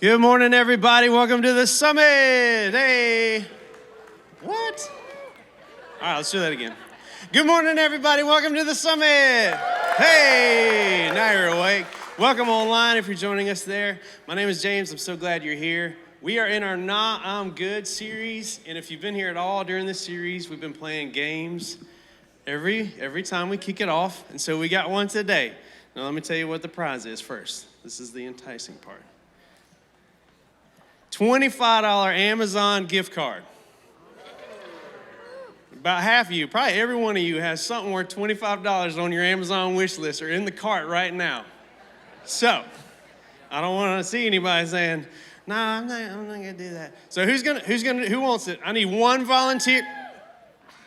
Good morning, everybody. Welcome to the summit. Hey. What? All right, let's do that again. Good morning, everybody. Welcome to the summit. Hey. Now you're awake. Welcome online if you're joining us there. My name is James. I'm so glad you're here. We are in our Nah, I'm Good series. And if you've been here at all during this series, we've been playing games every time we kick it off. And so we got one today. Now, let me tell you what the prize is first. This is the enticing part. $25 Amazon gift card. About half of you, probably every one of you has something worth $25 on your Amazon wish list or in the cart right now. So, I don't want to see anybody saying, "Nah, I'm not gonna do that." So who wants it? I need one volunteer.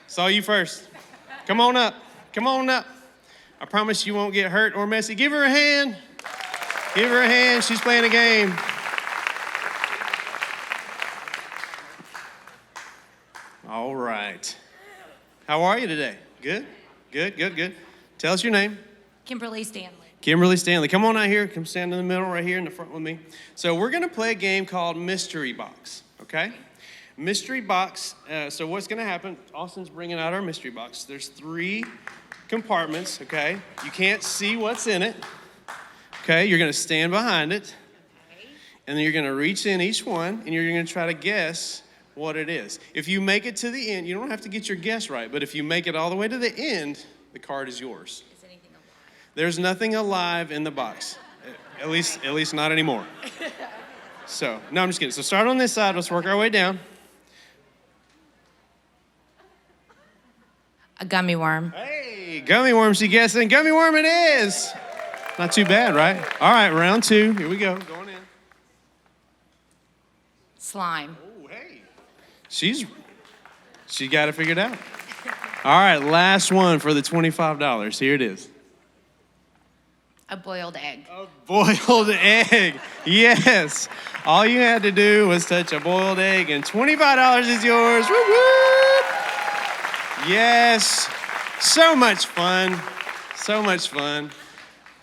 Saw you first. Come on up. I promise you won't get hurt or messy. Give her a hand. She's playing a game. All right. How are you today? Good. Tell us your name. Kimberly Stanley. Kimberly Stanley. Come on out here. Come stand in the middle right here in the front with me. So we're going to play a game called Mystery Box, okay? Mystery Box. So what's going to happen, Austin's bringing out our mystery box. There's 3 compartments, okay? You can't see what's in it, okay? You're going to stand behind it, and then you're going to reach in each one, and you're going to try to guess what it is. If you make it to the end, you don't have to get your guess right, but if you make it all the way to the end, the card is yours. Is anything alive? There's nothing alive in the box, at least not anymore. So, no, I'm just kidding. So start on this side. Let's work our way down. A gummy worm. Hey, gummy worm, she guessing. Gummy worm it is. Not too bad, right? All right, round 2. Here we go. Going in. Slime. Oh, hey. She got it figured out. All right, last one for the $25. Here it is. A boiled egg. A boiled egg. Yes. All you had to do was touch a boiled egg, and $25 is yours. Woo woo! Yes. So much fun.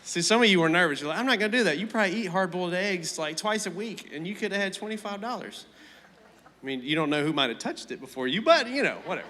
See, some of you were nervous. You're like, I'm not going to do that. You probably eat hard-boiled eggs like twice a week, and you could have had $25. I mean, you don't know who might have touched it before you, but, whatever.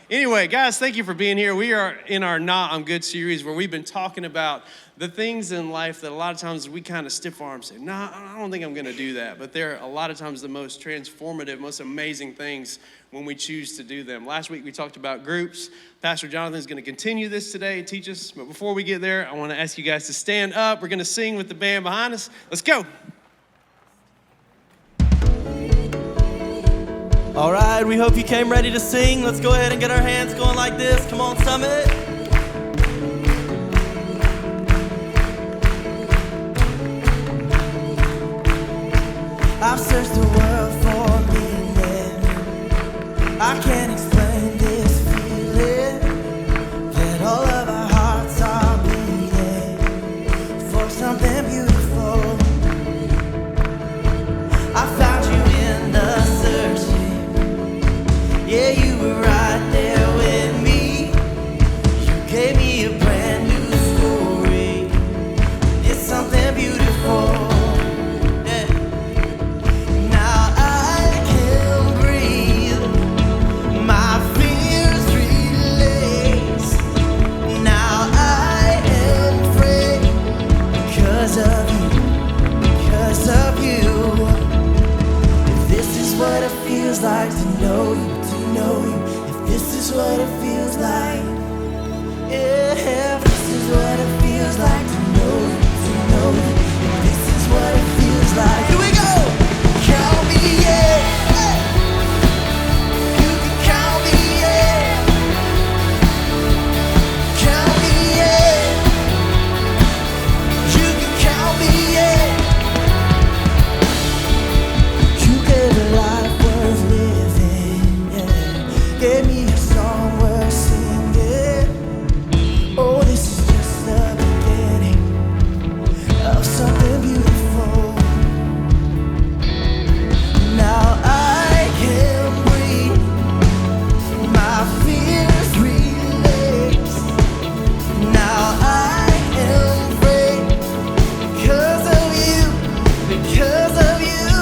Anyway, guys, thank you for being here. We are in our Nah, I'm Good series where we've been talking about the things in life that a lot of times we kind of stiff arm say, nah, I don't think I'm going to do that. But they're a lot of times the most transformative, most amazing things when we choose to do them. Last week we talked about groups. Pastor Jonathan is going to continue this today, teach us. But before we get there, I want to ask you guys to stand up. We're going to sing with the band behind us. Let's go. All right, we hope you came ready to sing. Let's go ahead and get our hands going like this. Come on, Summit. I've searched the world for meaning. I can't explain this feeling that all of our hearts are beating for something beautiful. I found you in the searching. Yeah, you were right there with me. You gave me a brand new story. It's something beautiful. Yeah. Now I can breathe. My fears release. Now I am free because of you. If this is what it feels like to know you. If this is what it feels like, yeah, if this is what it feels like to know you, if this is what it feels like, here we go, count me in. You can count me in. Count me in. You can count me in. You gave a life worth living, yeah. Gave me a song worth singing. Oh, this is just the beginning of something beautiful. Now I can breathe. My fears release. Now I am free because of you. Because of you.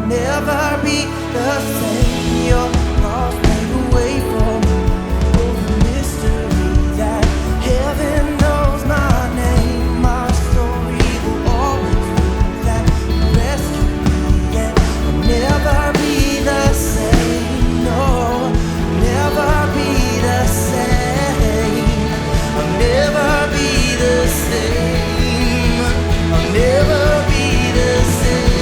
never be the same. Your cross made a way for me. Oh, the mystery that heaven knows my name. My story will always prove that you rescued me. And I'll never be the same. No, never be the same. I'll never be the same. I'll never be the same.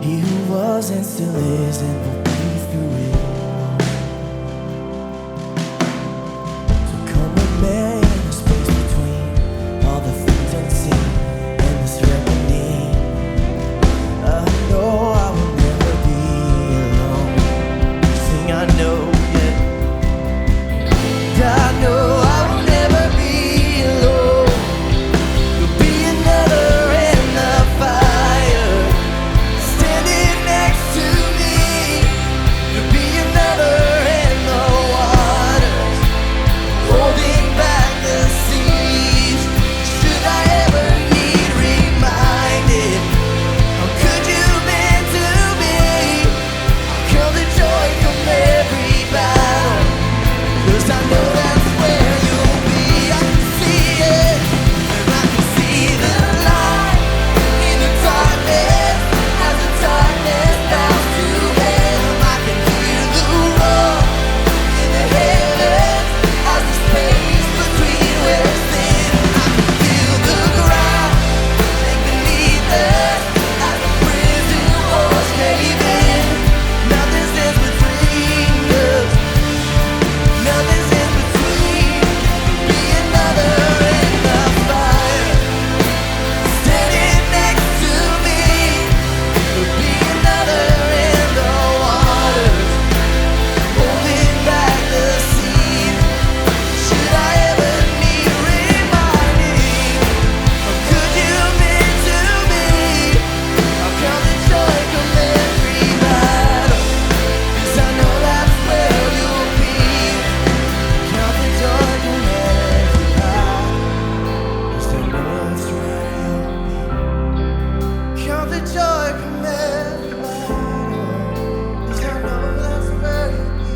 He who was and still is and will be through it all. So come with me in the space between all the things unseen and this reckoning. I know I will never be alone. Sing, I know, yeah. I know I will never be alone. You'll be another in the fire, standing next to me. You'll be another in the waters, holding back the seas. Should I ever need reminded, how could you been to me? Come the joy, come every battle, 'cause I know that's where you'll be. I can see it, and I can see the light in the darkness, as the darkness bows to hell. I can hear the roar in the heavens, as the space between we're thin. I can feel the ground shake beneath us, as the prison walls cave in. Nothing stands between us. Nothing stands between. Be another in the fire, standing next to me. Be another in the waters, holding back the seas. Should I ever need reminding, how could you mean to me? I'll count the joy come every battle, 'cause I know that's where you'll be. Count the joy come every battle, 'cause I know that's where you'll be. Count the joy come every battle, 'cause I know that's where you'll be.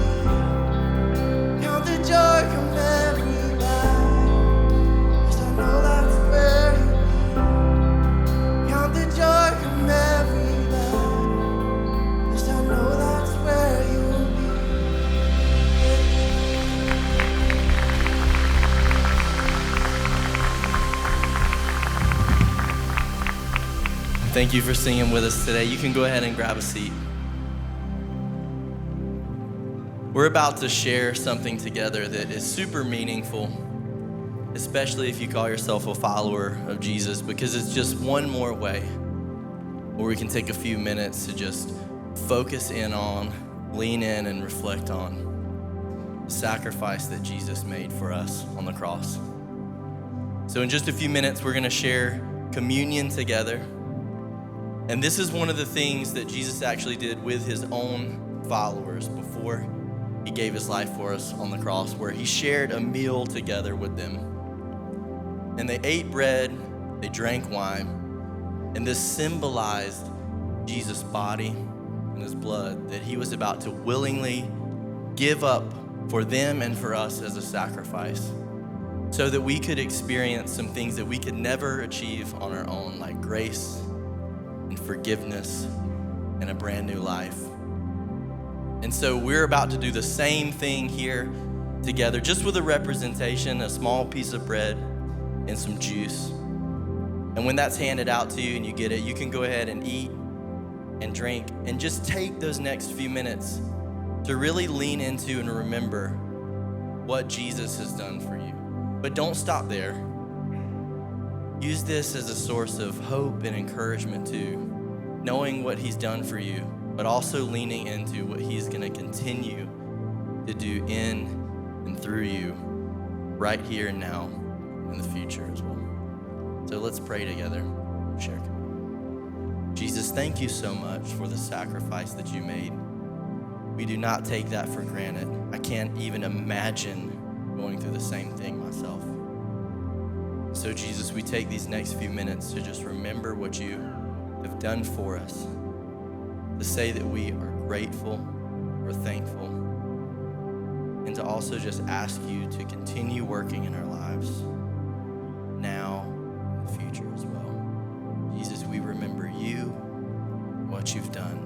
Count the joy come every battle, 'cause I know that's where you'll be. Count the joy come every battle, 'cause I know that's where you'll be. Thank you for singing with us today. You can go ahead and grab a seat. We're about to share something together that is super meaningful, especially if you call yourself a follower of Jesus, because it's just one more way where we can take a few minutes to just focus in on, lean in, and reflect on the sacrifice that Jesus made for us on the cross. So in just a few minutes, we're gonna share communion together. And this is one of the things that Jesus actually did with his own followers before he gave his life for us on the cross, where he shared a meal together with them. And they ate bread, they drank wine, and this symbolized Jesus' body and his blood that he was about to willingly give up for them and for us as a sacrifice, so that we could experience some things that we could never achieve on our own, like grace and forgiveness and a brand new life. And so we're about to do the same thing here together, just with a representation, a small piece of bread and some juice. And when that's handed out to you and you get it, you can go ahead and eat and drink and just take those next few minutes to really lean into and remember what Jesus has done for you. But don't stop there. Use this as a source of hope and encouragement too, knowing what he's done for you, but also leaning into what he's gonna continue to do in and through you right here and now in the future as well. So let's pray together. Share. Jesus, thank you so much for the sacrifice that you made. We do not take that for granted. I can't even imagine going through the same thing myself. So Jesus, we take these next few minutes to just remember what you have done for us, to say that we are grateful, we're thankful, and to also just ask you to continue working in our lives now and in the future as well. Jesus, we remember you, what you've done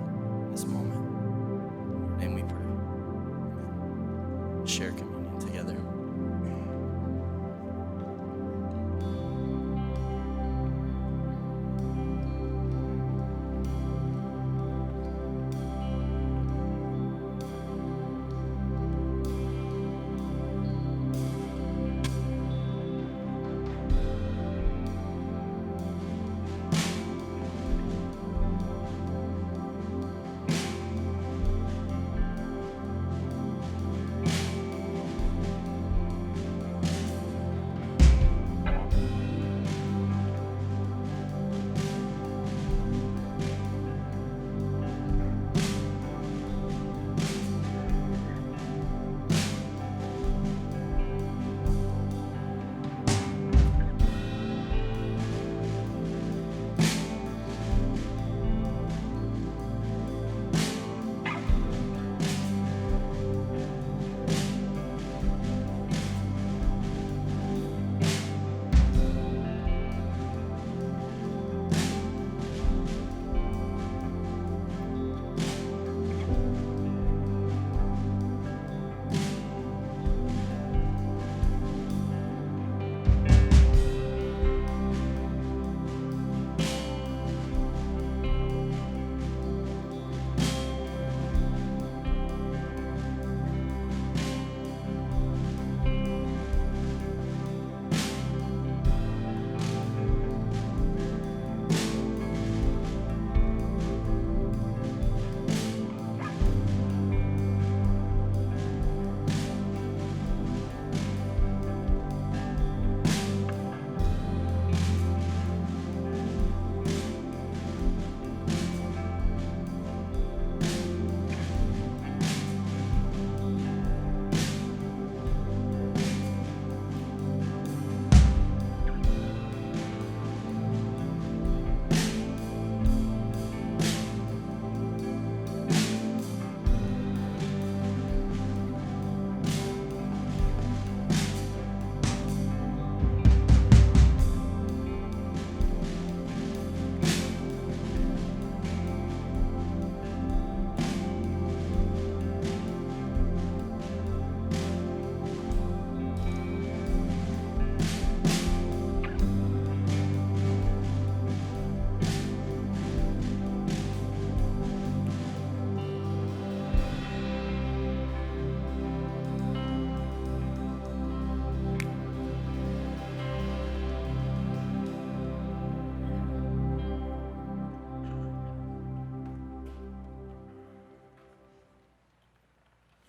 in this moment, and we pray. Amen. Share communion together.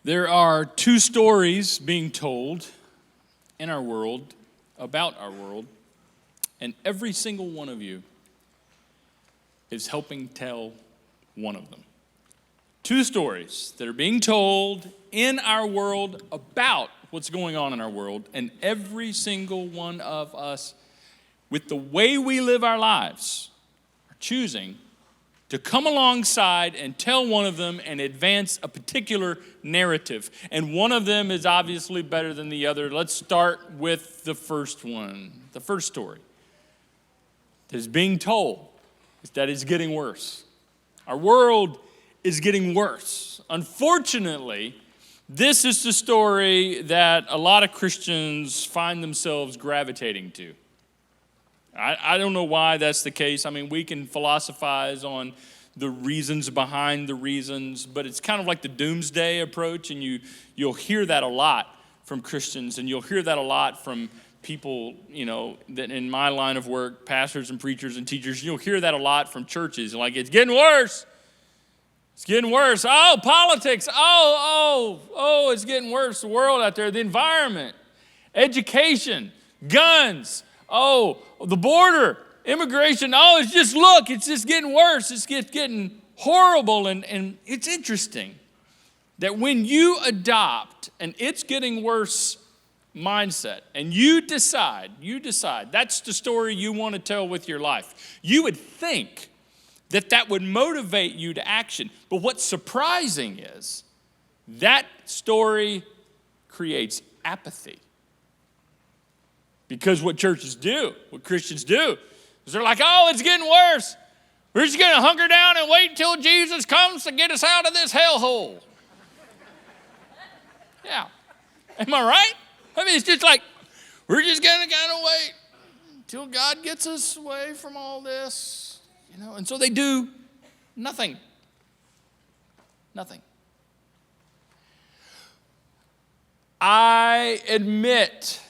There are two stories being told in our world, about our world, and every single one of you is helping tell one of them. Two stories that are being told in our world about what's going on in our world, and every single one of us, with the way we live our lives, are choosing to come alongside and tell one of them and advance a particular narrative. And one of them is obviously better than the other. Let's start with the first one. The first story that is being told is that it's getting worse. Our world is getting worse. Unfortunately, this is the story that a lot of Christians find themselves gravitating to. I don't know why that's the case. I mean, we can philosophize on the reasons behind the reasons, but it's kind of like the doomsday approach, and you'll hear that a lot from Christians, and you'll hear that a lot from people, that in my line of work, pastors and preachers and teachers. You'll hear that a lot from churches, like, it's getting worse. It's getting worse. Oh, politics. Oh, it's getting worse. The world out there, the environment, education, guns. Oh, the border, immigration. Oh, it's just getting worse. It's getting horrible. And it's interesting that when you adopt an it's getting worse mindset and you decide that's the story you want to tell with your life, you would think that would motivate you to action. But what's surprising is that story creates apathy. Because what churches do, what Christians do, is they're like, oh, it's getting worse. We're just going to hunker down and wait until Jesus comes to get us out of this hellhole. Yeah. Am I right? I mean, it's just like, we're just going to kind of wait until God gets us away from all this. And so they do nothing. Nothing. I admit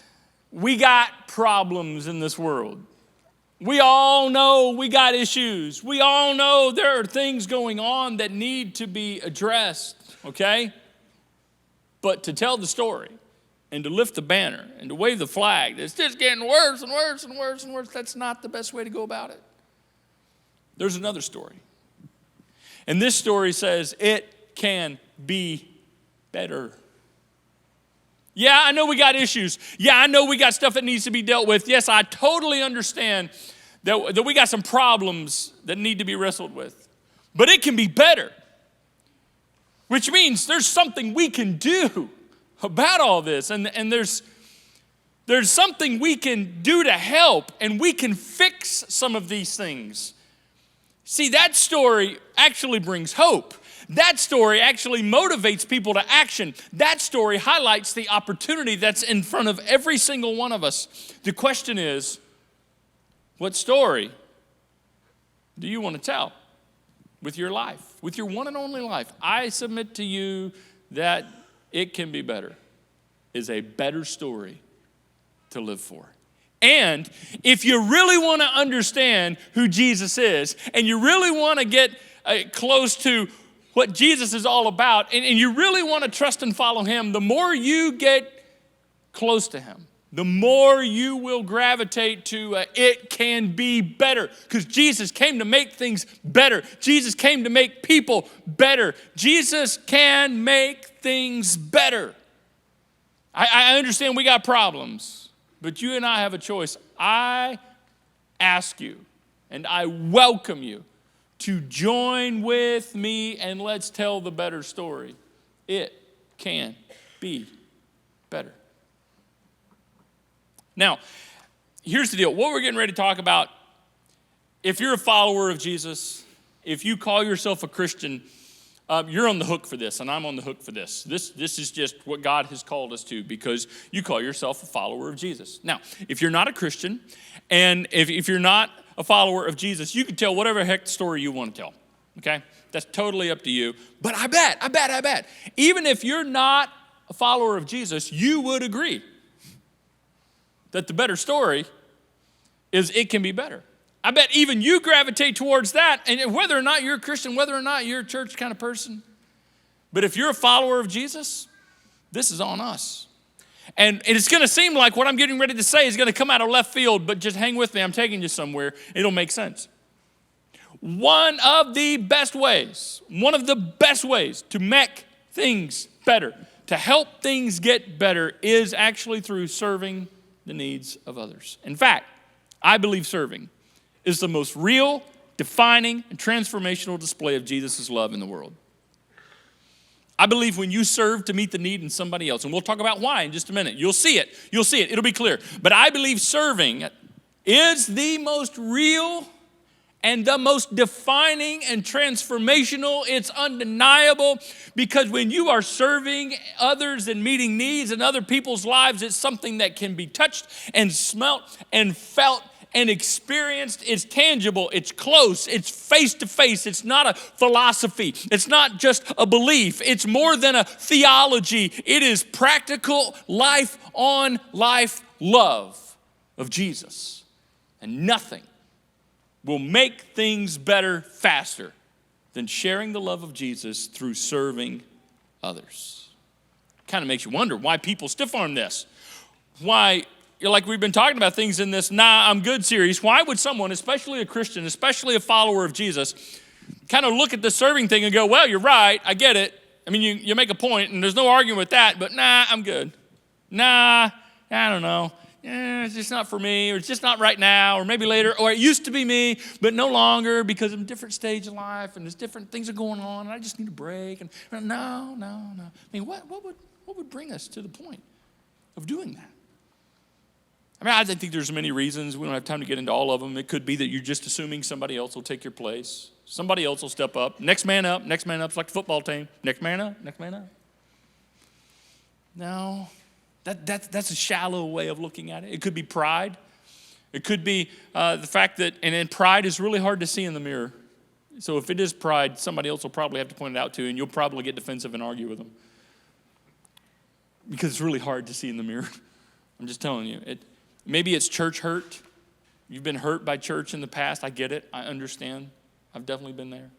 we got problems in this world. We all know we got issues. We all know there are things going on that need to be addressed, okay? But to tell the story and to lift the banner and to wave the flag, it's just getting worse and worse and worse and worse, that's not the best way to go about it. There's another story. And this story says it can be better. Yeah, I know we got issues. Yeah, I know we got stuff that needs to be dealt with. Yes, I totally understand that we got some problems that need to be wrestled with. But it can be better, which means there's something we can do about all this. And there's something we can do to help, and we can fix some of these things. See, that story actually brings hope. That story actually motivates people to action. That story highlights the opportunity that's in front of every single one of us. The question is, what story do you want to tell with your life, with your one and only life? I submit to you that it can be better, is a better story to live for. And if you really want to understand who Jesus is, and you really want to get close to what Jesus is all about, and you really want to trust and follow him, the more you get close to him, the more you will gravitate to it can be better. Because Jesus came to make things better. Jesus came to make people better. Jesus can make things better. I understand we got problems, but you and I have a choice. I ask you, and I welcome you to join with me, and let's tell the better story. It can be better. Now, here's the deal. What we're getting ready to talk about, if you're a follower of Jesus, if you call yourself a Christian, you're on the hook for this, and I'm on the hook for this. This is just what God has called us to, because you call yourself a follower of Jesus. Now, if you're not a Christian, and if you're not a follower of Jesus, you can tell whatever heck story you want to tell, okay? That's totally up to you. But I bet, even if you're not a follower of Jesus, you would agree that the better story is it can be better. I bet even you gravitate towards that, and whether or not you're a Christian, whether or not you're a church kind of person. But if you're a follower of Jesus, this is on us. And it's going to seem like what I'm getting ready to say is going to come out of left field, but just hang with me. I'm taking you somewhere. It'll make sense. One of the best ways to make things better, to help things get better, is actually through serving the needs of others. In fact, I believe serving is the most real, defining, and transformational display of Jesus' love in the world. I believe when you serve to meet the need in somebody else, and we'll talk about why in just a minute. You'll see it. It'll be clear. But I believe serving is the most real and the most defining and transformational. It's undeniable, because when you are serving others and meeting needs in other people's lives, it's something that can be touched and smelt and felt and experienced. It's tangible, it's close, it's face-to-face. It's not a philosophy. It's not just a belief. It's more than a theology. It is practical, life-on-life love of Jesus. And nothing will make things better faster than sharing the love of Jesus through serving others. Kind of makes you wonder why people stiff-arm this. Why, like we've been talking about things in this Nah, I'm Good series, why would someone, especially a Christian, especially a follower of Jesus, kind of look at the serving thing and go, well, you're right, I get it. I mean, you make a point, and there's no arguing with that, but nah, I'm good. Nah, I don't know. It's just not for me, or it's just not right now, or maybe later, or it used to be me, but no longer because I'm a different stage of life, and there's different things are going on, and I just need a break. And no. I mean, what would bring us to the point of doing that? I mean, I think there's many reasons. We don't have time to get into all of them. It could be that you're just assuming somebody else will take your place. Somebody else will step up. Next man up. It's like the football team. Next man up. No, that's a shallow way of looking at it. It could be pride. It could be the fact that, and then pride is really hard to see in the mirror. So if it is pride, somebody else will probably have to point it out to you, and you'll probably get defensive and argue with them. Because it's really hard to see in the mirror. I'm just telling you. Maybe it's church hurt. You've been hurt by church in the past. I get it. I understand. I've definitely been there.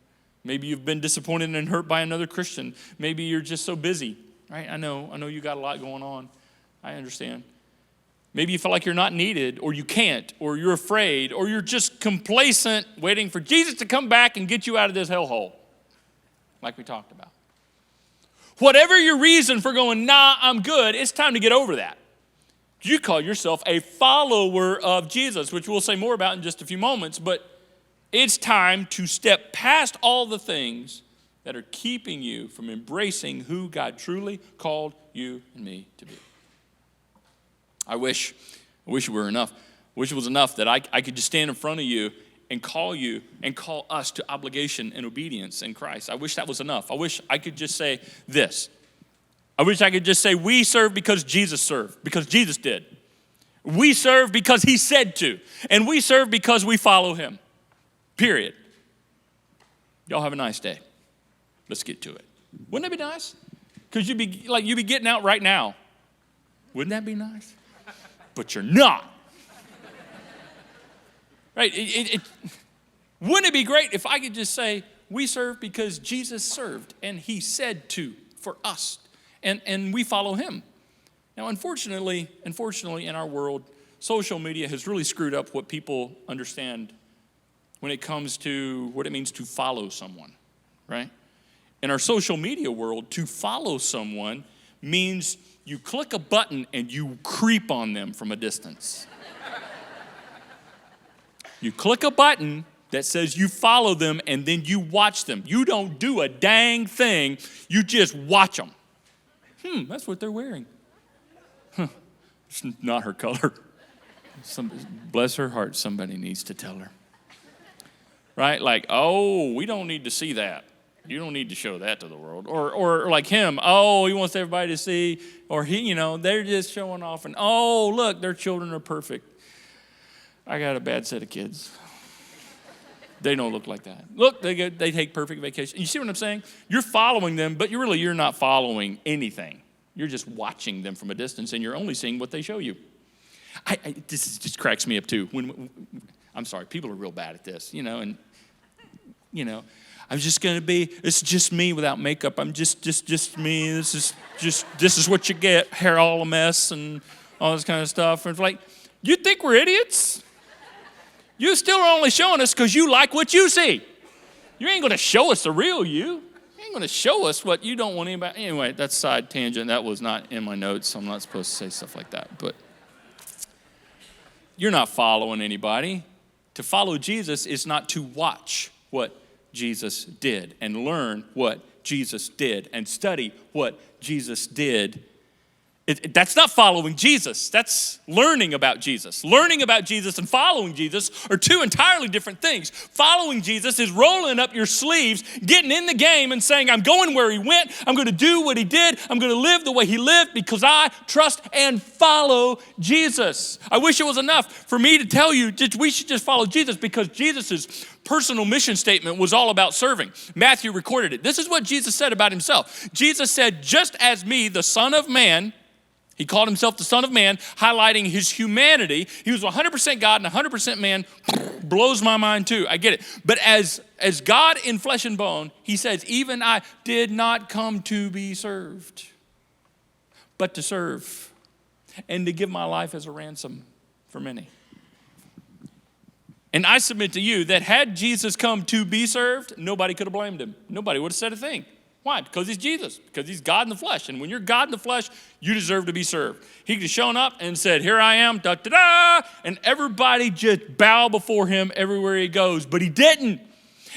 Maybe you've been disappointed and hurt by another Christian. Maybe you're just so busy, right? I know you got a lot going on. I understand. Maybe you feel like you're not needed, or you can't, or you're afraid, or you're just complacent, waiting for Jesus to come back and get you out of this hellhole, like we talked about. Whatever your reason for going, nah, I'm good, it's time to get over that. You call yourself a follower of Jesus, which we'll say more about in just a few moments, but it's time to step past all the things that are keeping you from embracing who God truly called you and me to be. I wish it were enough. I wish it was enough that I could just stand in front of you and call us to obligation and obedience in Christ. I wish that was enough. I wish I could just say this. I wish I could just say, we serve because Jesus served, because Jesus did. We serve because he said to, and we serve because we follow him. Period. Y'all have a nice day. Let's get to it. Wouldn't that be nice? Because you'd be getting out right now. Wouldn't that be nice? But you're not. Right? Wouldn't it be great if I could just say, we serve because Jesus served, and he said to for us. And we follow him. Now, unfortunately, in our world, social media has really screwed up what people understand when it comes to what it means to follow someone, right? In our social media world, to follow someone means you click a button and you creep on them from a distance. You click a button that says you follow them, and then you watch them. You don't do a dang thing. You just watch them. That's what they're wearing. It's not her color. Bless her heart, somebody needs to tell her. Right? Like, oh, we don't need to see that. You don't need to show that to the world. Or like him, oh, he wants everybody to see. Or he, they're just showing off. And, oh, look, their children are perfect. I got a bad set of kids. They don't look like that. Look, they take perfect vacation. You see what I'm saying? You're following them, but you're not following anything. You're just watching them from a distance, and you're only seeing what they show you. This just cracks me up too. I'm sorry, people are real bad at this, I'm just going to be, it's just me without makeup. I'm just me. This is what you get. Hair all a mess and all this kind of stuff. And it's like, you think we're idiots? You still are only showing us because you like what you see. You ain't going to show us the real you. You ain't going to show us what you don't want anybody. Anyway, that's a side tangent. That was not in my notes. So I'm not supposed to say stuff like that. But you're not following anybody. To follow Jesus is not to watch what Jesus did and learn what Jesus did and study what Jesus did. That's not following Jesus. That's learning about Jesus. Learning about Jesus and following Jesus are two entirely different things. Following Jesus is rolling up your sleeves, getting in the game and saying, I'm going where he went. I'm going to do what he did. I'm going to live the way he lived because I trust and follow Jesus. I wish it was enough for me to tell you we should just follow Jesus because Jesus' personal mission statement was all about serving. Matthew recorded it. This is what Jesus said about himself. Jesus said, just as me, the Son of Man, he called himself the Son of Man, highlighting his humanity. He was 100% God and 100% man. Blows my mind too. I get it. But as God in flesh and bone, he says, even I did not come to be served, but to serve and to give my life as a ransom for many. And I submit to you that had Jesus come to be served, nobody could have blamed him. Nobody would have said a thing. Why? Because he's Jesus, because he's God in the flesh. And when you're God in the flesh, you deserve to be served. He could have shown up and said, here I am, da-da-da, and everybody just bow before him everywhere he goes. But he didn't.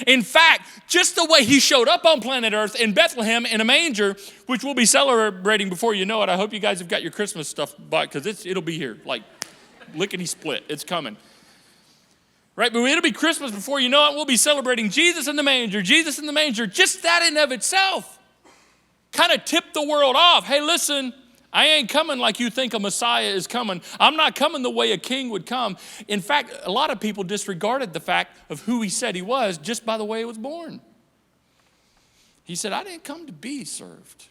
In fact, just the way he showed up on planet Earth in Bethlehem in a manger, which we'll be celebrating before you know it. I hope you guys have got your Christmas stuff bought because it'll be here, like lickety-split. It's coming. Right, but it'll be Christmas before you know it. We'll be celebrating Jesus in the manger, Jesus in the manger. Just that in of itself kind of tipped the world off. Hey, listen, I ain't coming like you think a Messiah is coming. I'm not coming the way a king would come. In fact, a lot of people disregarded the fact of who he said he was just by the way he was born. He said, I didn't come to be served.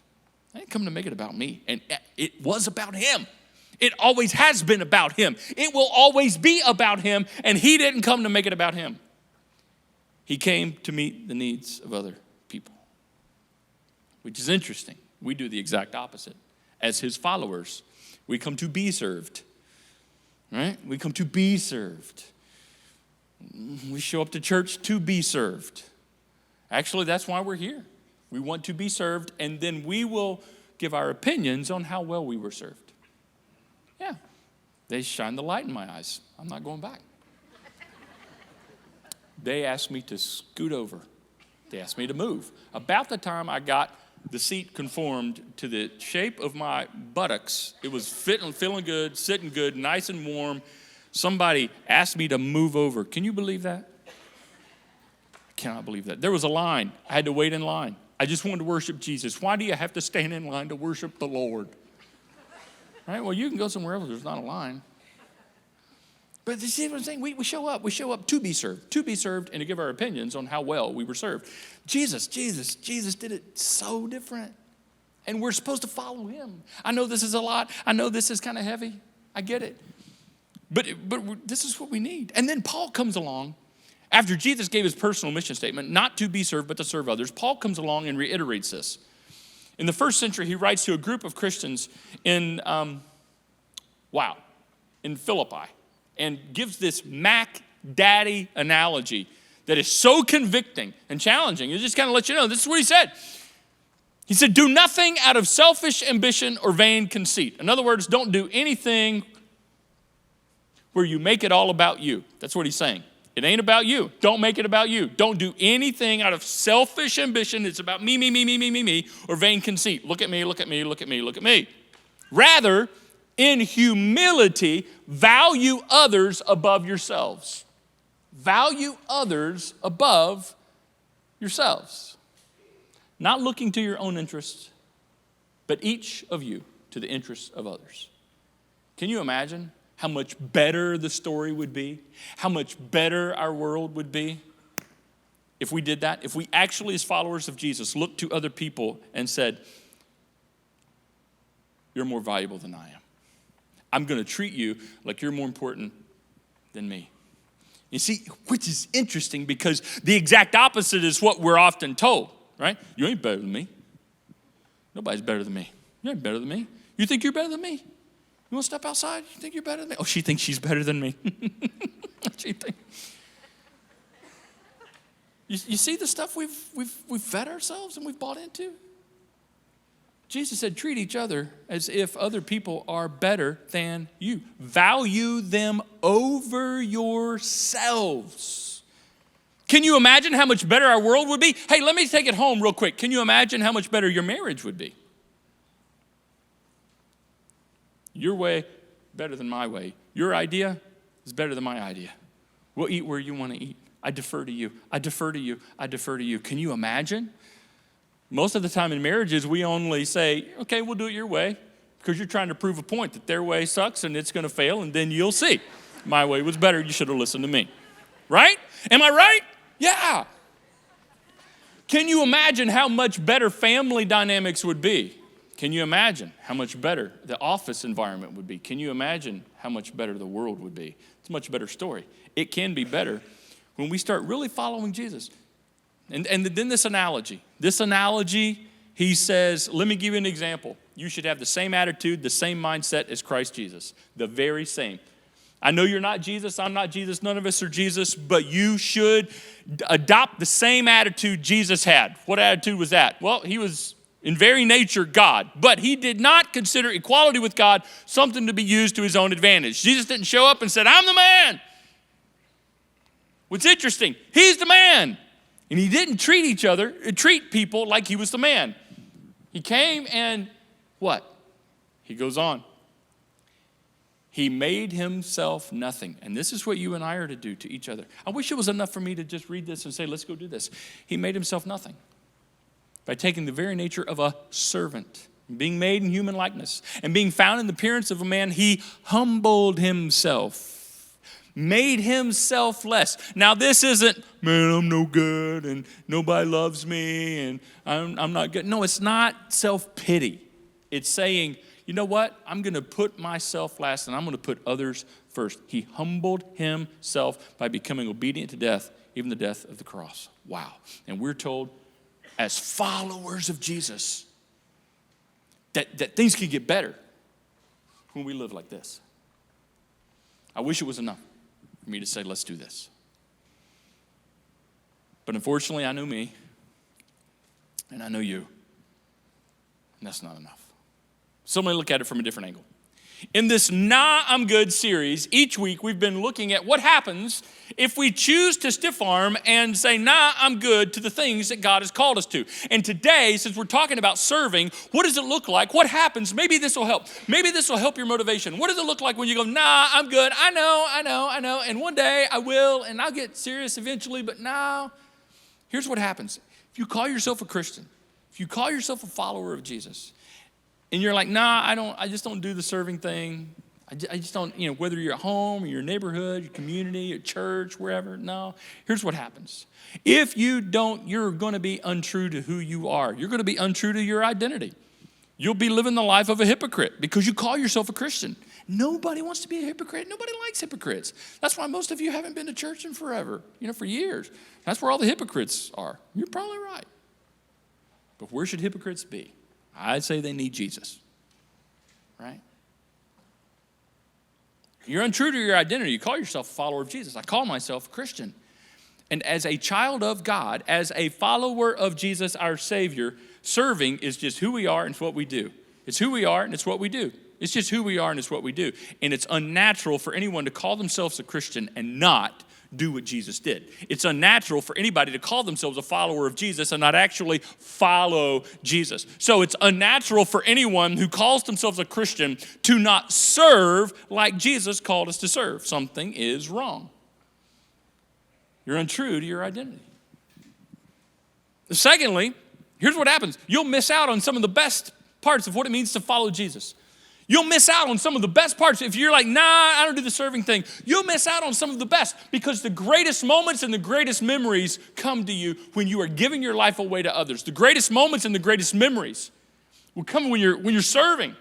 I didn't come to make it about me. And it was about him. It always has been about him. It will always be about him, and he didn't come to make it about him. He came to meet the needs of other people, which is interesting. We do the exact opposite. As his followers, we come to be served, right? We come to be served. We show up to church to be served. Actually, that's why we're here. We want to be served, and then we will give our opinions on how well we were served. Yeah, they shine the light in my eyes. I'm not going back. They asked me to scoot over. They asked me to move. About the time I got the seat conformed to the shape of my buttocks, it was feeling good, sitting good, nice and warm. Somebody asked me to move over. Can you believe that? I cannot believe that. There was a line. I had to wait in line. I just wanted to worship Jesus. Why do you have to stand in line to worship the Lord? Right? Well, you can go somewhere else. There's not a line. But you see what I'm saying? We show up. We show up to be served and to give our opinions on how well we were served. Jesus did it so different. And we're supposed to follow him. I know this is a lot. I know this is kind of heavy. I get it. But this is what we need. And then Paul comes along. After Jesus gave his personal mission statement, not to be served, but to serve others, Paul comes along and reiterates this. In the first century, he writes to a group of Christians in Philippi and gives this Mac Daddy analogy that is so convicting and challenging. It just kind of lets you know, this is what he said. He said, do nothing out of selfish ambition or vain conceit. In other words, don't do anything where you make it all about you. That's what he's saying. It ain't about you. Don't make it about you. Don't do anything out of selfish ambition. It's about me, or vain conceit. Look at me, look at me, look at me, look at me. Rather, in humility, value others above yourselves. Value others above yourselves. Not looking to your own interests, but each of you to the interests of others. Can you imagine how much better the story would be? How much better our world would be if we did that? If we actually, as followers of Jesus, looked to other people and said, you're more valuable than I am. I'm going to treat you like you're more important than me. You see, which is interesting because the exact opposite is what we're often told, right? You ain't better than me. Nobody's better than me. You ain't better than me. You think you're better than me? You want to step outside? You think you're better than me? Oh, she thinks she's better than me. She thinks. You see the stuff we've fed ourselves and we've bought into? Jesus said, treat each other as if other people are better than you. Value them over yourselves. Can you imagine how much better our world would be? Hey, let me take it home real quick. Can you imagine how much better your marriage would be? Your way, better than my way. Your idea is better than my idea. We'll eat where you want to eat. I defer to you. I defer to you. I defer to you. Can you imagine? Most of the time in marriages, we only say, okay, we'll do it your way, because you're trying to prove a point that their way sucks and it's going to fail, and then you'll see. My way was better. You should have listened to me. Right? Am I right? Yeah. Can you imagine how much better family dynamics would be? Can you imagine how much better the office environment would be? Can you imagine how much better the world would be? It's a much better story. It can be better when we start really following Jesus. And then this analogy, he says, let me give you an example. You should have the same attitude, the same mindset as Christ Jesus, the very same. I know you're not Jesus, I'm not Jesus, none of us are Jesus, but you should adopt the same attitude Jesus had. What attitude was that? Well, he was in very nature God, but he did not consider equality with God something to be used to his own advantage. Jesus didn't show up and said, I'm the man. What's interesting, he's the man. And he didn't treat people like he was the man. He came and what? He goes on. He made himself nothing. And this is what you and I are to do to each other. I wish it was enough for me to just read this and say, let's go do this. He made himself nothing by taking the very nature of a servant, being made in human likeness, and being found in the appearance of a man, he humbled himself. Made himself less. Now this isn't, man, I'm no good and nobody loves me and I'm not good. No, it's not self-pity. It's saying, you know what? I'm going to put myself last and I'm going to put others first. He humbled himself by becoming obedient to death, even the death of the cross. Wow. And we're told as followers of Jesus that things can get better when we live like this. I wish it was enough for me to say, let's do this. But unfortunately, I know me, and I know you, and that's not enough. So let me look at it from a different angle. In this Nah, I'm Good series, each week we've been looking at what happens if we choose to stiff arm and say, nah, I'm good to the things that God has called us to. And today, since we're talking about serving, what does it look like? What happens? Maybe this will help. Maybe this will help your motivation. What does it look like when you go, nah, I'm good. I know. And one day I will, and I'll get serious eventually, but now, here's what happens. If you call yourself a Christian, if you call yourself a follower of Jesus, and you're like, nah, I just don't do the serving thing. I just don't, whether you're at home, or your neighborhood, your community, your church, wherever, no. Here's what happens. If you don't, you're going to be untrue to who you are. You're going to be untrue to your identity. You'll be living the life of a hypocrite because you call yourself a Christian. Nobody wants to be a hypocrite. Nobody likes hypocrites. That's why most of you haven't been to church in forever, for years. That's where all the hypocrites are. You're probably right. But where should hypocrites be? I'd say they need Jesus, right? You're untrue to your identity. You call yourself a follower of Jesus. I call myself a Christian. And as a child of God, as a follower of Jesus, our Savior, serving is just who we are and it's what we do. It's who we are and it's what we do. It's just who we are and it's what we do. And it's unnatural for anyone to call themselves a Christian and not do what Jesus did. It's unnatural for anybody to call themselves a follower of Jesus and not actually follow Jesus. So it's unnatural for anyone who calls themselves a Christian to not serve like Jesus called us to serve. Something is wrong. You're untrue to your identity. Secondly, here's what happens. You'll miss out on some of the best parts of what it means to follow Jesus. You'll miss out on some of the best parts. If you're like, nah, I don't do the serving thing, you'll miss out on some of the best because the greatest moments and the greatest memories come to you when you are giving your life away to others. The greatest moments and the greatest memories will come when you're serving,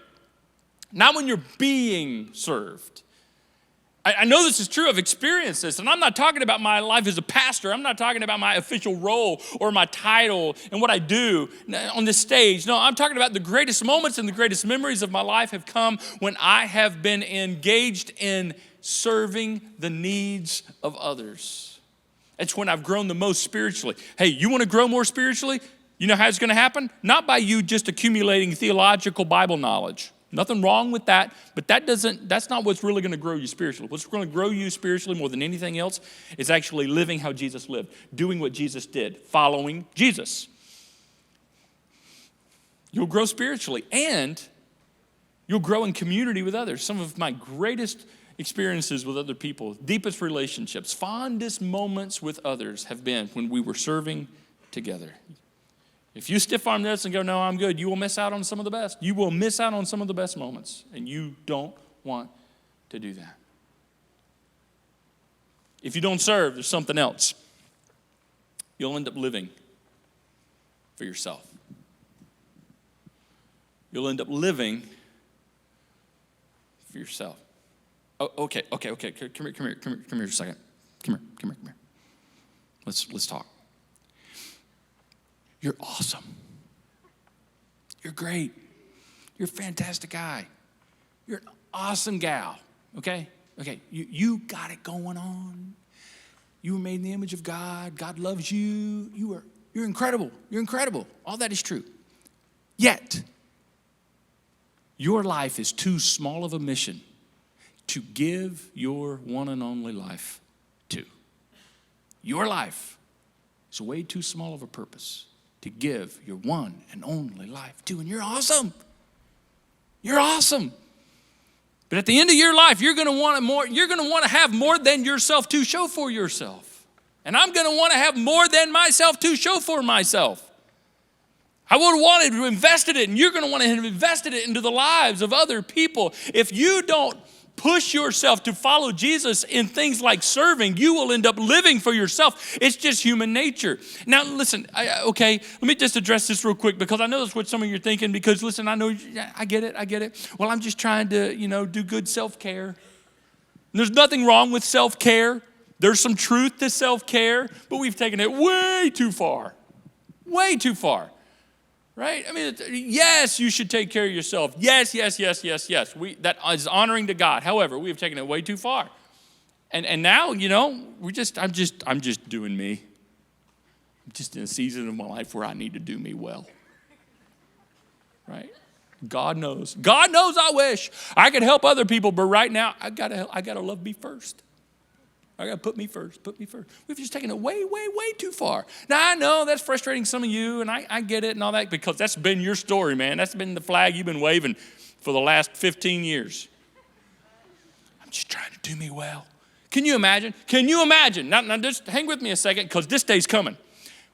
not when you're being served. I know this is true. I've experienced this. And I'm not talking about my life as a pastor. I'm not talking about my official role or my title and what I do on this stage. No, I'm talking about the greatest moments and the greatest memories of my life have come when I have been engaged in serving the needs of others. It's when I've grown the most spiritually. Hey, you want to grow more spiritually? You know how it's going to happen? Not by you just accumulating theological Bible knowledge. Nothing wrong with that, but that's not what's really going to grow you spiritually. What's going to grow you spiritually more than anything else is actually living how Jesus lived, doing what Jesus did, following Jesus. You'll grow spiritually, and you'll grow in community with others. Some of my greatest experiences with other people, deepest relationships, fondest moments with others have been when we were serving together. If you stiff-arm this and go, no, I'm good, you will miss out on some of the best. You will miss out on some of the best moments, and you don't want to do that. If you don't serve, there's something else. You'll end up living for yourself. You'll end up living for yourself. Oh, okay. Come here a second. Come here. Let's talk. You're awesome. You're great. You're a fantastic guy. You're an awesome gal, okay? Okay, you got it going on. You were made in the image of God. God loves you. You're incredible. You're incredible. All that is true. Yet, your life is too small of a mission to give your one and only life to. Your life is way too small of a purpose to give your one and only life to. And you're awesome. You're awesome. But at the end of your life, you're going to want more. You're going to want to have more than yourself to show for yourself. And I'm going to want to have more than myself to show for myself. I would have wanted to invest in it, and you're going to want to have invested it into the lives of other people. If you don't push yourself to follow Jesus in things like serving, you will end up living for yourself. It's just human nature. Now, listen, let me just address this real quick because I know that's what some of you are thinking because, listen, I know, I get it. Well, I'm just trying to, do good self-care. And there's nothing wrong with self-care. There's some truth to self-care, but we've taken it way too far. Way too far. Right? I mean, yes, you should take care of yourself. Yes. That is honoring to God. However, we have taken it way too far. And now, I'm just doing me. I'm just in a season of my life where I need to do me well. Right? God knows I wish I could help other people, but right now I gotta love me first. I got to put me first. We've just taken it way too far. Now, I know that's frustrating some of you, and I get it and all that because that's been your story, man. That's been the flag you've been waving for the last 15 years. I'm just trying to do me well. Can you imagine? Now just hang with me a second because this day's coming.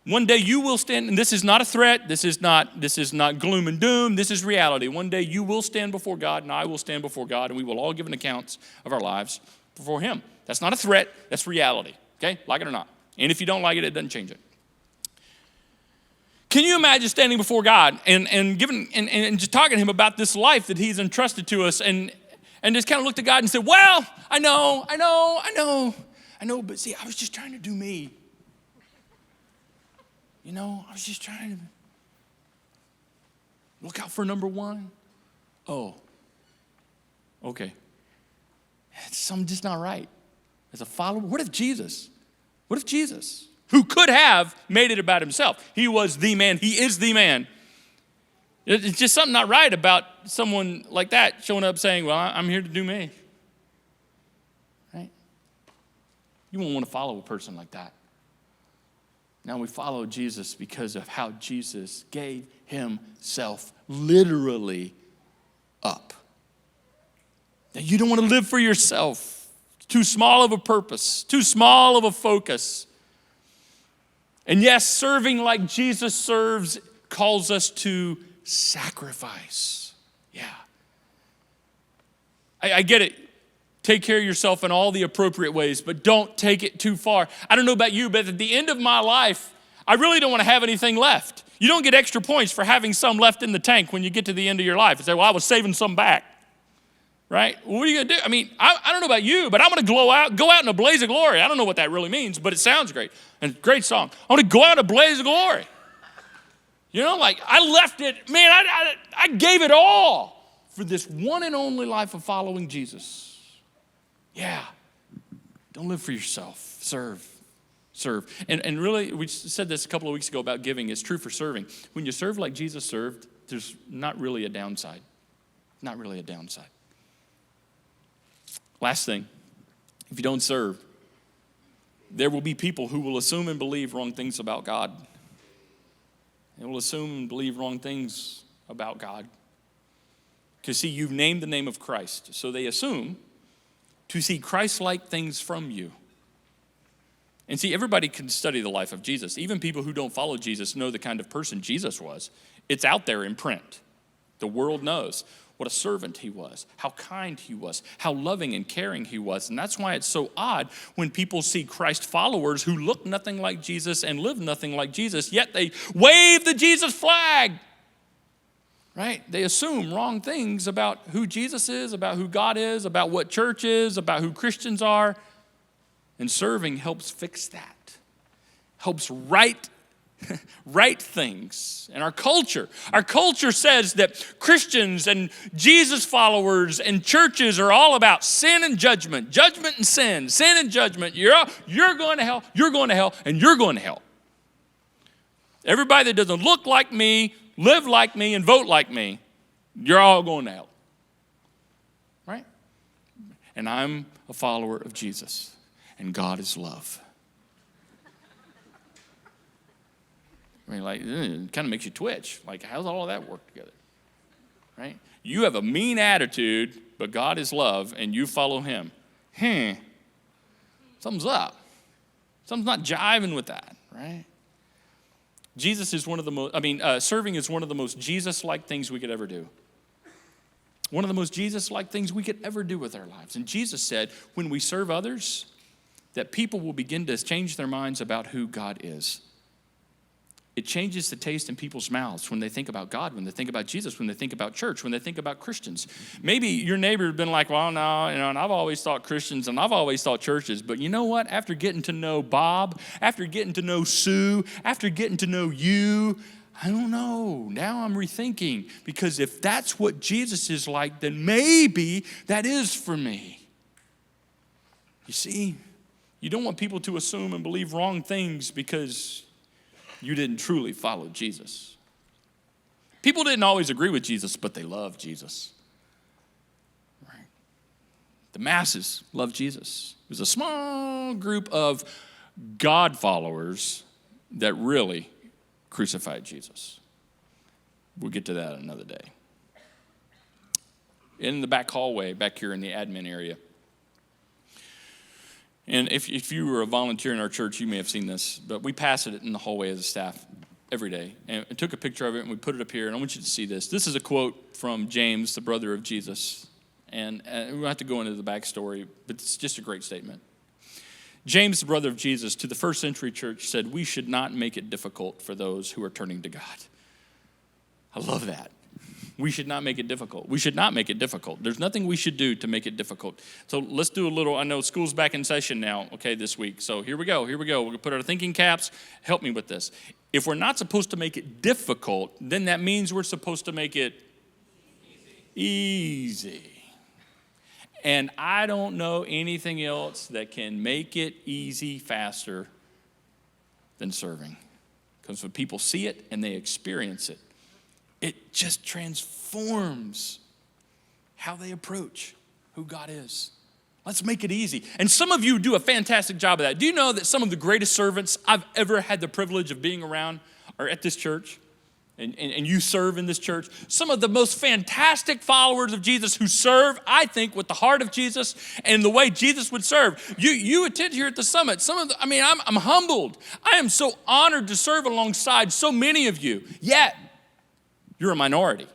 One day you will stand, and this is not a threat. This is not gloom and doom. This is reality. One day you will stand before God, and I will stand before God, and we will all give an account of our lives before Him. That's not a threat, that's reality, okay? Like it or not. And if you don't like it, it doesn't change it. Can you imagine standing before God and just talking to Him about this life that He's entrusted to us and just kind of looked at God and said, well, I know, but see, I was just trying to do me. I was just trying to look out for number one. Oh, okay. Something just not right. As a follower, what if Jesus, who could have made it about Himself, He was the man, He is the man. It's just something not right about someone like that showing up saying, well, I'm here to do me. Right? You won't want to follow a person like that. Now we follow Jesus because of how Jesus gave Himself literally up. Now you don't want to live for yourself. Too small of a purpose, too small of a focus. And yes, serving like Jesus serves calls us to sacrifice. Yeah. I get it. Take care of yourself in all the appropriate ways, but don't take it too far. I don't know about you, but at the end of my life, I really don't want to have anything left. You don't get extra points for having some left in the tank when you get to the end of your life and say, well, I was saving some back. right? What are you going to do? I mean, I don't know about you, but I'm going to go out in a blaze of glory. I don't know what that really means, but it sounds great. And great song. I'm going to go out in a blaze of glory. You know, like I left it, man, I gave it all for this one and only life of following Jesus. Yeah. Don't live for yourself. Serve. And really, we said this a couple of weeks ago about giving. It's true for serving. When you serve like Jesus served, there's not really a downside. Not really a downside. Last thing, if you don't serve, there will be people who will assume and believe wrong things about God. They will assume and believe wrong things about God. Because, see, you've named the name of Christ. So they assume to see Christ-like things from you. And see, everybody can study the life of Jesus. Even people who don't follow Jesus know the kind of person Jesus was. It's out there in print. The world knows what a servant he was, how kind he was, how loving and caring he was. And that's why it's so odd when people see Christ followers who look nothing like Jesus and live nothing like Jesus, yet they wave the Jesus flag. Right? They assume wrong things about who Jesus is, about who God is, about what church is, about who Christians are. And serving helps fix that. Helps right things. And our culture says that Christians and Jesus followers and churches are all about sin and judgment and sin and judgment. You're going to hell, you're going to hell, and you're going to hell. Everybody that doesn't look like me, live like me, and vote like me, you're all going to hell. Right? And I'm a follower of Jesus. And God is love. I mean, like, it kind of makes you twitch. Like, how's all of that work together? Right? You have a mean attitude, but God is love, and you follow him. Something's up. Something's not jiving with that, right? Jesus is one of the most, serving is one of the most Jesus-like things we could ever do. One of the most Jesus-like things we could ever do with our lives. And Jesus said, when we serve others, that people will begin to change their minds about who God is. It changes the taste in people's mouths when they think about God, when they think about Jesus, when they think about church, when they think about Christians. Maybe your neighbor has been like, well, no, and I've always thought Christians and I've always thought churches. But you know what? After getting to know Bob, after getting to know Sue, after getting to know you, I don't know. Now I'm rethinking. Because if that's what Jesus is like, then maybe that is for me. You see? You don't want people to assume and believe wrong things because you didn't truly follow Jesus. People didn't always agree with Jesus, but they loved Jesus. Right? The masses loved Jesus. It was a small group of God followers that really crucified Jesus. We'll get to that another day. In the back hallway, back here in the admin area, and if you were a volunteer in our church, you may have seen this, but we pass it in the hallway as a staff every day. And I took a picture of it, and we put it up here, and I want you to see this. This is a quote from James, the brother of Jesus. And we don't have to go into the backstory, but it's just a great statement. James, the brother of Jesus, to the first century church said, we should not make it difficult for those who are turning to God. I love that. We should not make it difficult. We should not make it difficult. There's nothing we should do to make it difficult. So let's do a little, I know school's back in session now, okay, this week. So here we go. We're going to put our thinking caps. Help me with this. If we're not supposed to make it difficult, then that means we're supposed to make it easy. And I don't know anything else that can make it easy faster than serving. Because when people see it and they experience it, it just transforms how they approach who God is. Let's make it easy. And some of you do a fantastic job of that. Do you know that some of the greatest servants I've ever had the privilege of being around are at this church? And you serve in this church. Some of the most fantastic followers of Jesus who serve, I think, with the heart of Jesus and the way Jesus would serve. You attend here at the summit. I'm humbled. I am so honored to serve alongside so many of you. Yet, you're a minority.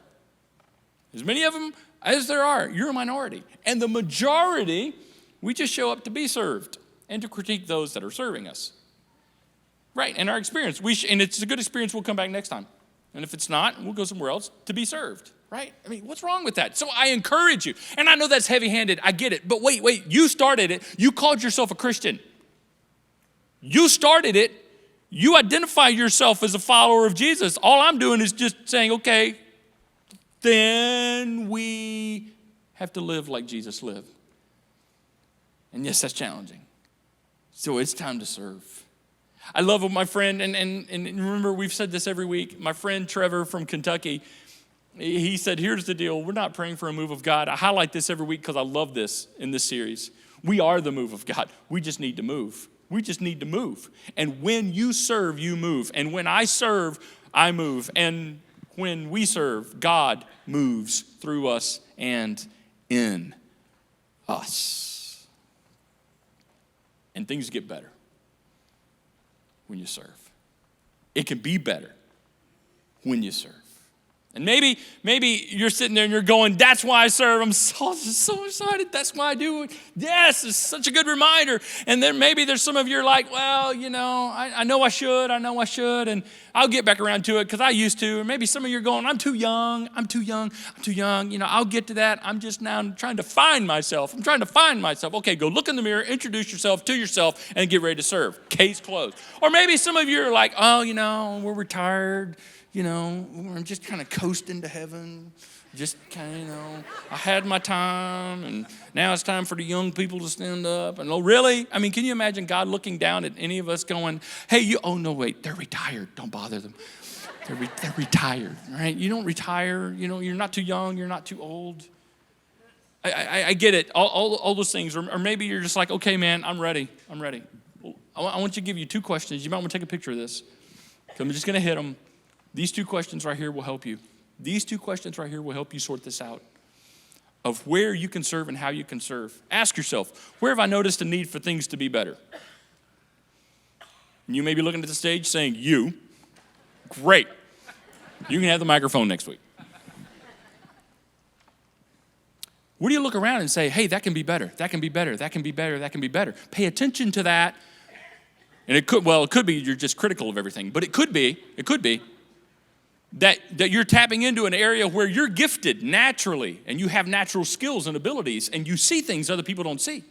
As many of them as there are, you're a minority. And the majority, we just show up to be served and to critique those that are serving us. Right, in our experience. And it's a good experience, we'll come back next time. And if it's not, we'll go somewhere else to be served. right? I mean, what's wrong with that? So I encourage you. And I know that's heavy-handed. I get it. But wait, you started it. You called yourself a Christian. You started it. You identify yourself as a follower of Jesus. All I'm doing is just saying, okay, then we have to live like Jesus lived. And yes, that's challenging. So it's time to serve. I love what my friend, and remember, we've said this every week. My friend Trevor from Kentucky, he said, here's the deal. We're not praying for a move of God. I highlight this every week because I love this in this series. We are the move of God. We just need to move. We just need to move. And when you serve, you move. And when I serve, I move. And when we serve, God moves through us and in us. And things get better when you serve. It can be better when you serve. And maybe you're sitting there and you're going, that's why I serve. I'm so excited. That's why I do it. Yes, it's such a good reminder. And then maybe there's some of you are like, well, I know I should, and I'll get back around to it because I used to. And maybe some of you are going, I'm too young. I'll get to that. I'm just now trying to find myself. Okay, go look in the mirror, introduce yourself to yourself, and get ready to serve. Case closed. Or maybe some of you are like, oh, we're retired. We're just kind of coasting to heaven. Just kind of, I had my time, and now it's time for the young people to stand up. And oh, really? I mean, can you imagine God looking down at any of us going, hey, wait, they're retired. Don't bother them. They're retired, right? You don't retire. You're not too young. You're not too old. I get it, all those things. Or maybe you're just like, okay, man, I'm ready. Well, I want to give you two questions. You might want to take a picture of this. So I'm just going to hit them. These two questions right here will help you. These two questions right here will help you sort this out of where you can serve and how you can serve. Ask yourself, where have I noticed a need for things to be better? And you may be looking at the stage saying, you. Great. You can have the microphone next week. Where do you look around and say, hey, that can be better, that can be better, that can be better, that can be better? Pay attention to that. And it could be you're just critical of everything, but it could be that you're tapping into an area where you're gifted naturally and you have natural skills and abilities and you see things other people don't see.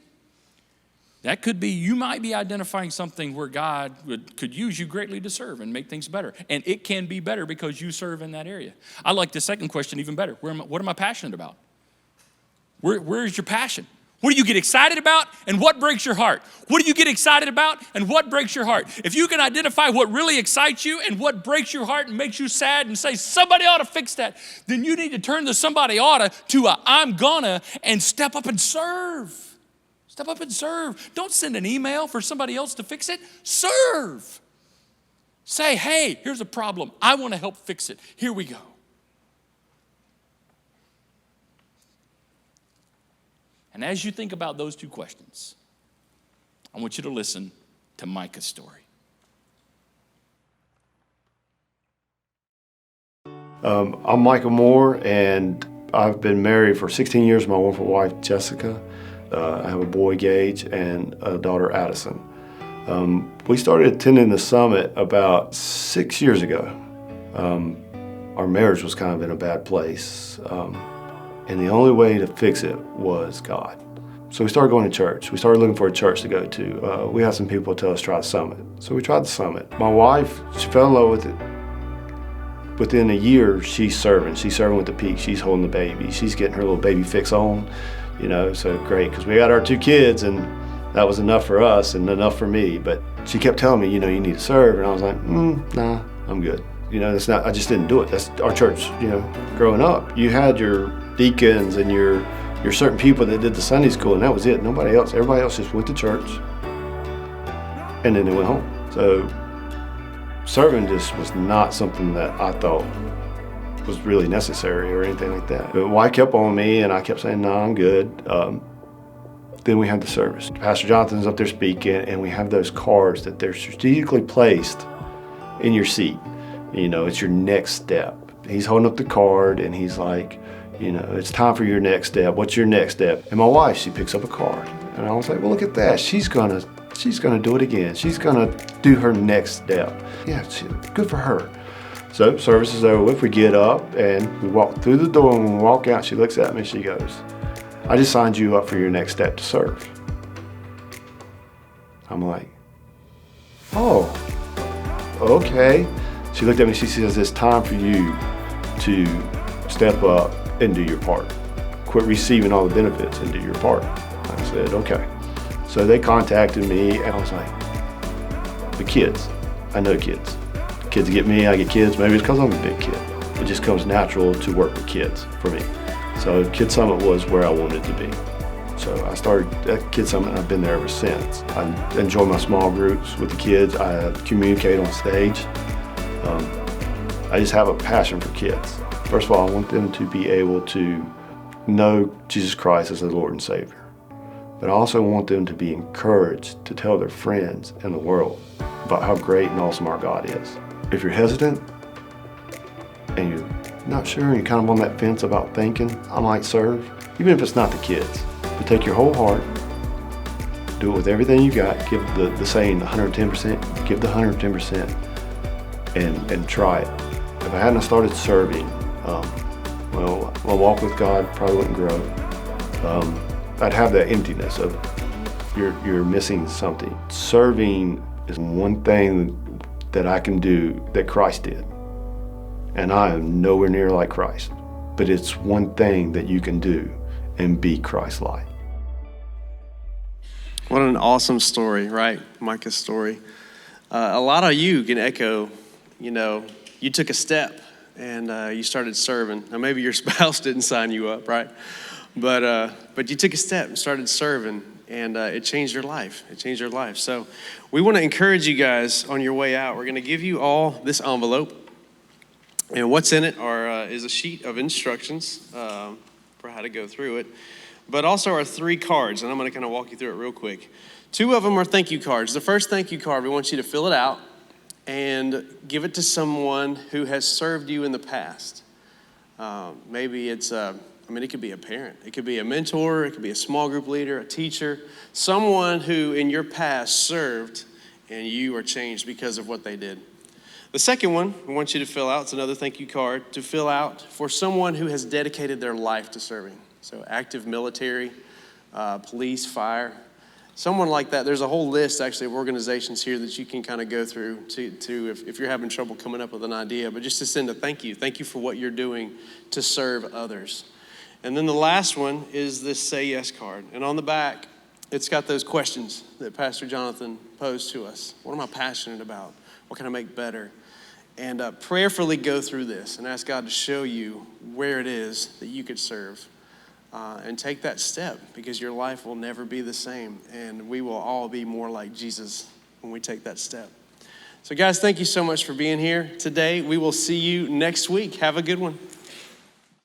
That could be, you might be identifying something where God could use you greatly to serve and make things better. And it can be better because you serve in that area. I like the second question even better. What am I passionate about? Where is your passion? What do you get excited about and what breaks your heart? What do you get excited about and what breaks your heart? If you can identify what really excites you and what breaks your heart and makes you sad and say, somebody ought to fix that, then you need to turn the somebody oughta to a I'm gonna and step up and serve. Step up and serve. Don't send an email for somebody else to fix it. Serve. Say, hey, here's a problem. I want to help fix it. Here we go. And as you think about those two questions, I want you to listen to Micah's story. I'm Michael Moore, and I've been married for 16 years to my wonderful wife, Jessica. I have a boy, Gage, and a daughter, Addison. We started attending the summit about 6 years ago. Our marriage was kind of in a bad place. And the only way to fix it was God. So we started going to church. We started looking for a church to go to. We had some people tell us to try the summit. So we tried the summit. My wife, she fell in love with it. Within a year, she's serving. She's serving with the peak. She's holding the baby. She's getting her little baby fix on, so great. Because we got our 2 kids, and that was enough for us and enough for me. But she kept telling me, you need to serve. And I was like, nah, I'm good. That's not, I just didn't do it. That's our church, growing up. You had your deacons and your certain people that did the Sunday school, and that was it. Nobody else. Everybody else just went to church, and then they went home. So serving just was not something that I thought was really necessary or anything like that. But wife kept on me, and I kept saying, no, I'm good. Then we had the service. Pastor Jonathan's up there speaking, and we have those cards that they're strategically placed in your seat. It's your next step. He's holding up the card, and he's like, it's time for your next step. What's your next step? And my wife, she picks up a card. And I was like, well, look at that. She's gonna do it again. She's gonna do her next step. Yeah, good for her. So service is over with. We get up and we walk through the door. And when we walk out, she looks at me and she goes, I just signed you up for your next step to serve. I'm like, oh, okay. She looked at me and she says, it's time for you to step up and do your part. Quit receiving all the benefits and do your part. I said, okay. So they contacted me and I was like, the kids, I know kids. Kids get me, I get kids. Maybe it's because I'm a big kid. It just comes natural to work with kids for me. So Kid Summit was where I wanted to be. So I started at Kid Summit and I've been there ever since. I enjoy my small groups with the kids. I communicate on stage. I just have a passion for kids. First of all, I want them to be able to know Jesus Christ as their Lord and Savior. But I also want them to be encouraged to tell their friends in the world about how great and awesome our God is. If you're hesitant and you're not sure and you're kind of on that fence about thinking, I might serve, even if it's not the kids, but take your whole heart, do it with everything you got, give the saying 110%, give the 110% and try it. If I hadn't started serving, well, my walk with God probably wouldn't grow. I'd have that emptiness of you're missing something. Serving is one thing that I can do that Christ did. And I am nowhere near like Christ. But it's one thing that you can do and be Christ-like. What an awesome story, right? Micah's story. A lot of you can echo, you took a step and you started serving. Now maybe your spouse didn't sign you up, right? But you took a step and started serving, and it changed your life. It changed your life. So we want to encourage you guys on your way out. We're going to give you all this envelope, and what's in it is a sheet of instructions for how to go through it, but also our 3 cards, and I'm going to kind of walk you through it real quick. 2 of them are thank you cards. The first thank you card, we want you to fill it out and give it to someone who has served you in the past. Maybe it's it could be a parent, it could be a mentor, it could be a small group leader, a teacher, someone who in your past served and you are changed because of what they did. The second one, we want you to fill out, it's another thank you card, to fill out for someone who has dedicated their life to serving. So active military, police, fire, someone like that. There's a whole list actually of organizations here that you can kind of go through to if you're having trouble coming up with an idea, but just to send a thank you. Thank you for what you're doing to serve others. And then the last one is this Say Yes card. And on the back, it's got those questions that Pastor Jonathan posed to us. What am I passionate about? What can I make better? And prayerfully go through this and ask God to show you where it is that you could serve. And take that step, because your life will never be the same. And we will all be more like Jesus when we take that step. So guys, thank you so much for being here today. We will see you next week. Have a good one.